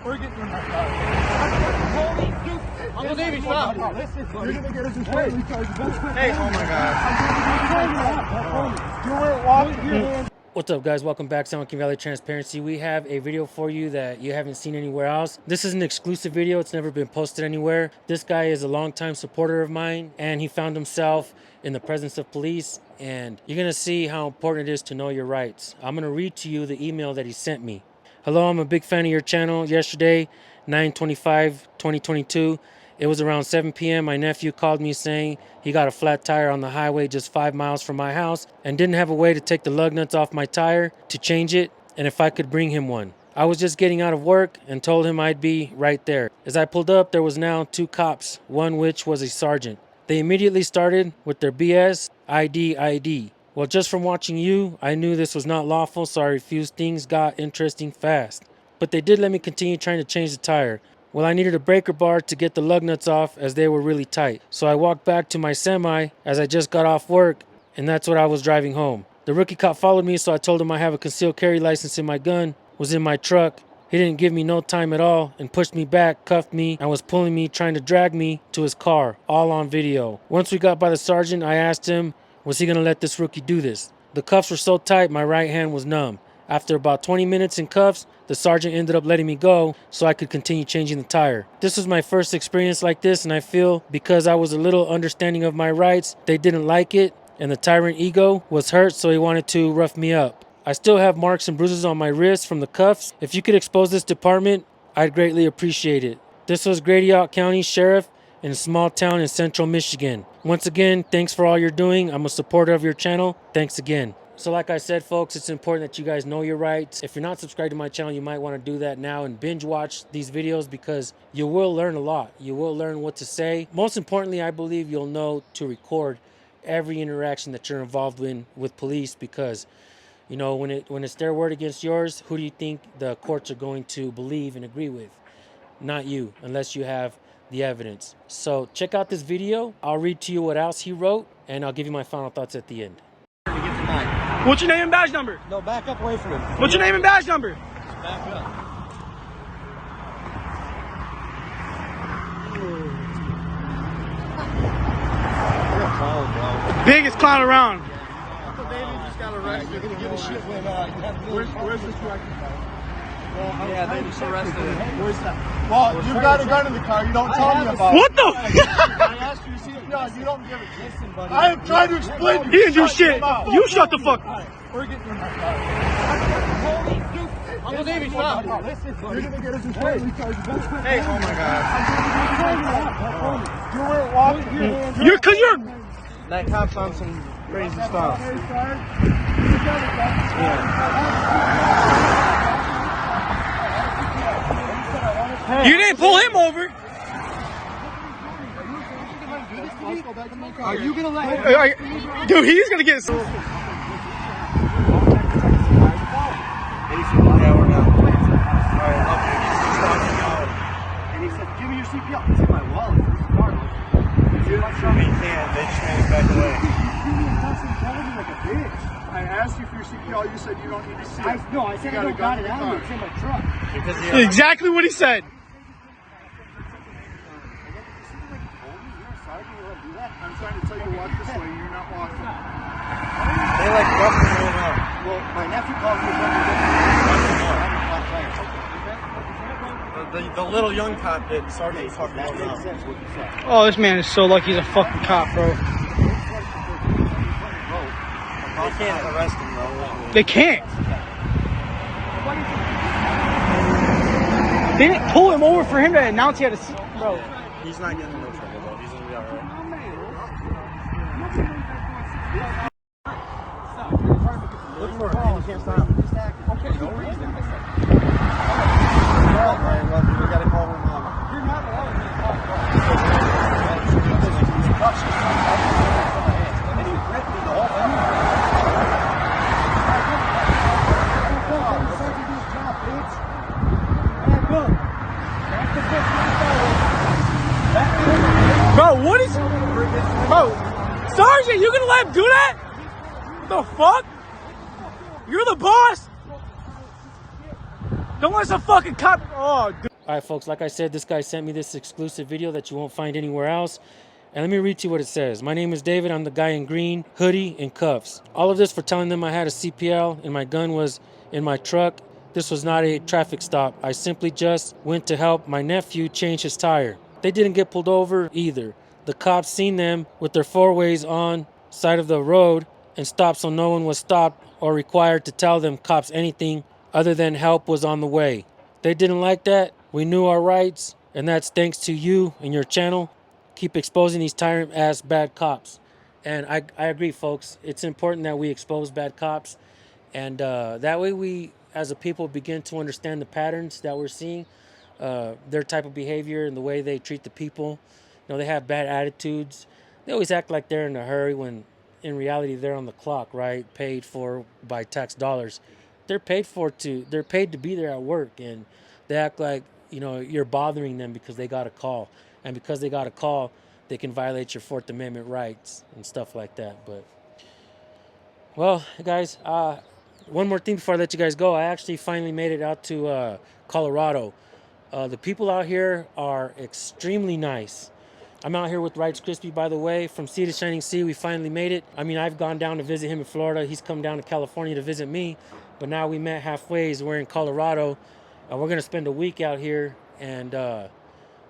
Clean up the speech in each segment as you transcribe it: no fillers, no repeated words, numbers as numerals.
We're getting in my car. Uncle Davey, stop. You're going to get us in trouble. Hey, oh my God. You weren't walking your hands. What's up, guys? Welcome back to ℍ𝕀ℙ𝕃𝔼 Transparency. We have a video for you that you haven't seen anywhere else. This is an exclusive video. It's never been posted anywhere. This guy is a longtime supporter of mine, and he found himself in the presence of police, and you're going to see how important it is to know your rights. I'm going to read to you the email that he sent me. Hello, I'm a big fan of your channel. Yesterday, 9/25/2022, it was around 7 p.m. My nephew called me saying he got a flat tire on the highway just 5 miles from my house and didn't have a way to take the lug nuts off my tire to change it, and if I could bring him one. I was just getting out of work and told him I'd be right there. As I pulled up, there was now 2 cops, one which was a sergeant. They immediately started with their BS, ID. Well, just from watching you, I knew this was not lawful, so I refused. Things got interesting fast. But they did let me continue trying to change the tire. Well, I needed a breaker bar to get the lug nuts off as they were really tight. So I walked back to my semi as I just got off work, and that's what I was driving home. The rookie cop followed me, so I told him I have a concealed carry license and my gun was in my truck. He didn't give me no time at all and pushed me back, cuffed me, and was pulling me, trying to drag me to his car, all on video. Once we got by the sergeant, I asked him, was he going to let this rookie do this? The cuffs were so tight, my right hand was numb. After about 20 minutes in cuffs, the sergeant ended up letting me go so I could continue changing the tire. This was my first experience like this, and I feel because I was a little understanding of my rights, they didn't like it, and the tyrant ego was hurt, so he wanted to rough me up. I still have marks and bruises on my wrists from the cuffs. If you could expose this department, I'd greatly appreciate it. This was Antioch County Sheriff in a small town in central Michigan. Once again, thanks for all you're doing. I'm a supporter of your channel. Thanks again. So like I said, folks, it's important that you guys know your rights. If you're not subscribed to my channel, you might want to do that now and binge watch these videos because you will learn a lot. You will learn what to say. Most importantly, I believe you'll know to record every interaction that you're involved in with police because, you know, when it's their word against yours, who do you think the courts are going to believe and agree with? Not you, unless you have the evidence. So check out this video. I'll read to you what else he wrote, and I'll give you my final thoughts at the end. What's your name and badge number? No, back up away from him. What's your name and badge number? Just back up. You're a clown, bro. Biggest clown around. Uncle Davey just got arrested. You're going to give a shit when where's this record? Yeah, they just arrested him. Where's that? Well, you've got a gun in the car. You don't tell me about it. What the? I asked you to see it. No, you don't give it. Listen, buddy. I am trying to explain. He didn't do shit. You shut the fuck up. We're getting in my car. Uncle Davey, stop. Listen, you're going to get us in trouble. Hey, oh my God. You weren't walking your hands. Cause you're. That cop's on some crazy stuff. You didn't pull him over. Are you gonna let him? Dude, he's gonna get. Yeah, we're done. Alright, okay. And he said, give me your CPL. It's in my wallet. It's car. He can't. They just made it back away. Like a bitch. I asked you for your CPL. You said you don't need to see it. No, I said I don't got it out. It's in my truck. Exactly what he said. I'm trying to tell you to walk this way. You're not walking. They like roughing me around. Well, my nephew called me. The little young cop did. Sergeant was talking about that. Oh, this man is so lucky he's a fucking cop, bro. They can't arrest him, though. They can't. They didn't pull him over for him to announce he had a seat, bro. He's not getting in no trouble, though. He's gonna be alright. Look for him. You can't stop. Okay, no reason. Alright, well, we gotta call him out. You're not allowed to call him. And he ripped me the whole time. Bro, what is... Bro, Sergeant, you gonna let him do that? The fuck? You're the boss? Don't let some fucking cop... Oh, dude. All right, folks, like I said, this guy sent me this exclusive video that you won't find anywhere else. And let me read to you what it says. My name is David. I'm the guy in green, hoodie, and cuffs. All of this for telling them I had a CPL and my gun was in my truck. This was not a traffic stop. I simply just went to help my nephew change his tire. They didn't get pulled over either. The cops seen them with their four-ways on side of the road and stopped, so no one was stopped or required to tell them cops anything other than help was on the way. They didn't like that. We knew our rights, and that's thanks to you and your channel. Keep exposing these tyrant-ass bad cops. And I agree, folks. It's important that we expose bad cops. And that way we, as a people, begin to understand the patterns that we're seeing. Their type of behavior and the way they treat the people. You know, they have bad attitudes. They always act like they're in a hurry when in reality they're on the clock, right? Paid for by tax dollars. They're paid to be there at work, and they act like, you know, you're bothering them because they got a call. And because they got a call, they can violate your Fourth Amendment rights and stuff like that. But, well, guys, one more thing before I let you guys go. I actually finally made it out to Colorado. The people out here are extremely nice. I'm out here with Rights Crispy, by the way, from Sea to Shining Sea. We finally made it. I mean, I've gone down to visit him in Florida. He's come down to California to visit me. But now we met halfway. We're in Colorado. We're going to spend a week out here. And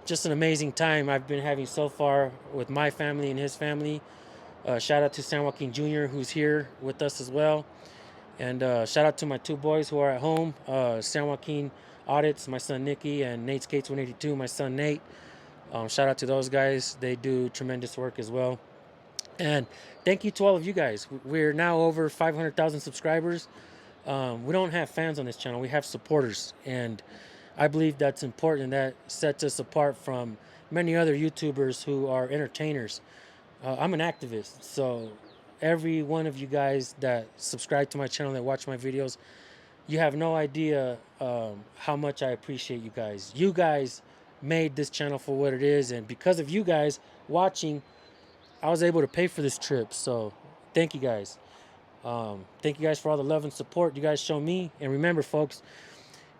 just an amazing time I've been having so far with my family and his family. Shout out to San Joaquin Jr., who's here with us as well. And shout out to my two boys who are at home. San Joaquin Audits, my son Nicky, and Nate Skates 182, my son Nate. Shout out to those guys. They do tremendous work as well. And thank you to all of you guys. We're now over 500,000 subscribers. We don't have fans on this channel. We have supporters. And I believe that's important, and that sets us apart from many other YouTubers who are entertainers. I'm an activist, so every one of you guys that subscribe to my channel, that watch my videos, you have no idea how much I appreciate you guys. You guys made this channel for what it is, and because of you guys watching, I was able to pay for this trip. So thank you guys. Thank you guys for all the love and support you guys show me. And remember, folks,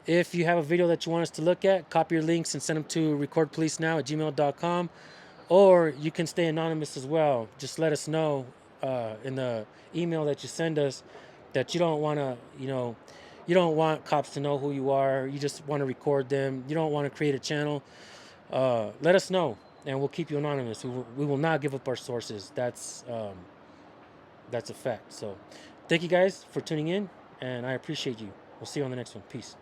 if you have a video that you want us to look at, copy your links and send them to recordpolicenow@gmail.com, or you can stay anonymous as well. Just let us know in the email that you send us that you don't want to, you don't want cops to know who you are. You just want to record them. You don't want to create a channel. Let us know, and we'll keep you anonymous. We will not give up our sources. That's a fact. So thank you guys for tuning in, and I appreciate you. We'll see you on the next one. Peace.